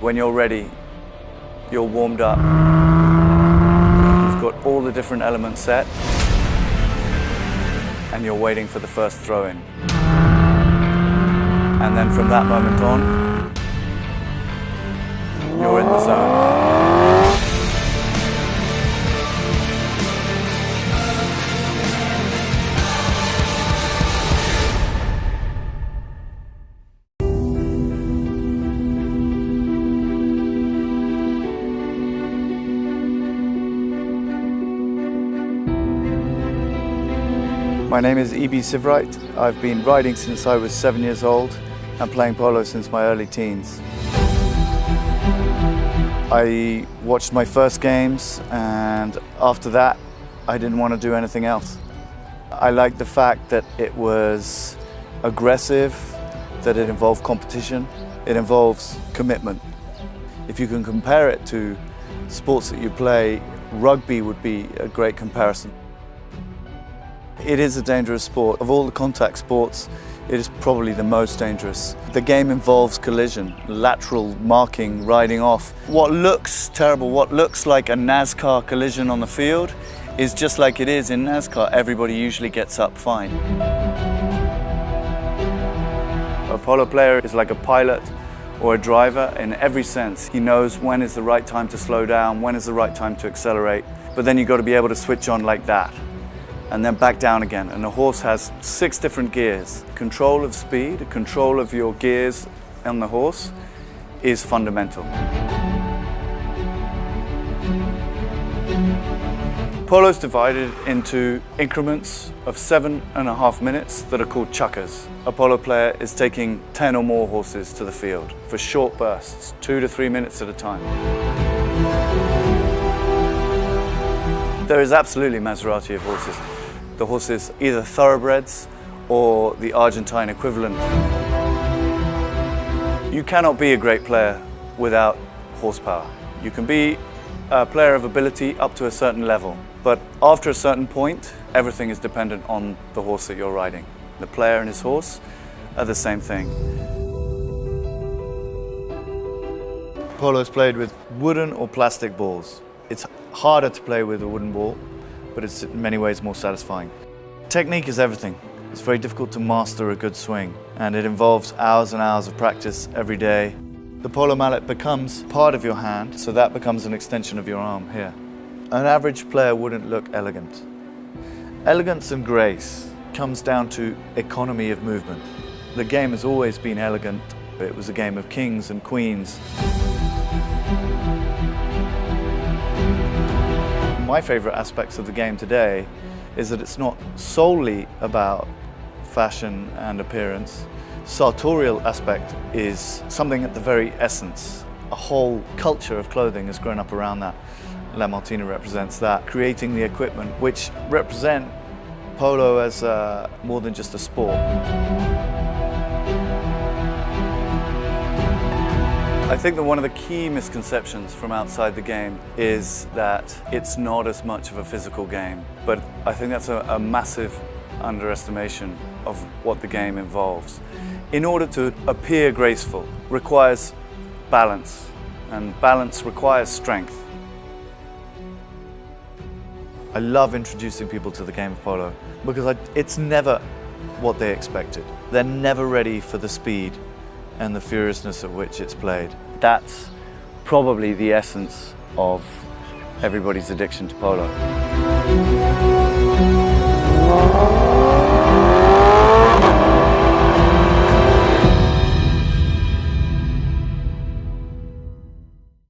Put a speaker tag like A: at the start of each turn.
A: When you're ready, you're warmed up, you've got all the different elements set, and you're waiting for the first throw-in. And then from that moment on, you're in the zone. My name is E.B. Sivrite. I've been riding since I was 7 years old and playing polo since my early teens. I watched my first games, and after that I didn't want to do anything else. I liked the fact that it was aggressive, that it involved competition, it involves commitment. If you can compare it to sports that you play, rugby would be a great comparison. It is a dangerous sport. Of all the contact sports, it is probably the most dangerous. The game involves collision, lateral marking, riding off. What looks terrible, what looks like a NASCAR collision on the field is just like it is in NASCAR. Everybody usually gets up fine. A polo player is like a pilot or a driver in every sense. He knows when is the right time to slow down, when is the right time to accelerate, but then you've got to be able to switch on like that and then back down again. And a horse has 6 different gears. Control of speed, control of your gears on the horse is fundamental. Polo is divided into increments of 7.5 minutes that are called chukkers. A polo player is taking 10 or more horses to the field for short bursts, 2 to 3 minutes at a time. There is absolutely Maserati of horses. The horses, either thoroughbreds or the Argentine equivalent. You cannot be a great player without horsepower. You can be a player of ability up to a certain level, but after a certain point, everything is dependent on the horse that you're riding. The player and his horse are the same thing. Polo is played with wooden or plastic balls. It's harder to play with a wooden ball, but it's in many ways more satisfying. Technique is everything. It's very difficult to master a good swing, and it involves hours and hours of practice every day. The polo mallet becomes part of your hand, so that becomes an extension of your arm here. An average player wouldn't look elegant. Elegance and grace comes down to economy of movement. The game has always been elegant. It was a game of kings and queens. My favorite aspects of the game today is that it's not solely about fashion and appearance. Sartorial aspect is something at the very essence. A whole culture of clothing has grown up around that. La Martina represents that, creating the equipment which represent polo as more than just a sport. I think that one of the key misconceptions from outside the game is that it's not as much of a physical game, but I think that's a massive underestimation of what the game involves. In order to appear graceful requires balance, and balance requires strength. I love introducing people to the game of polo because it's never what they expected. They're never ready for the speed and the furiousness at which it's played. That's probably the essence of everybody's addiction to polo.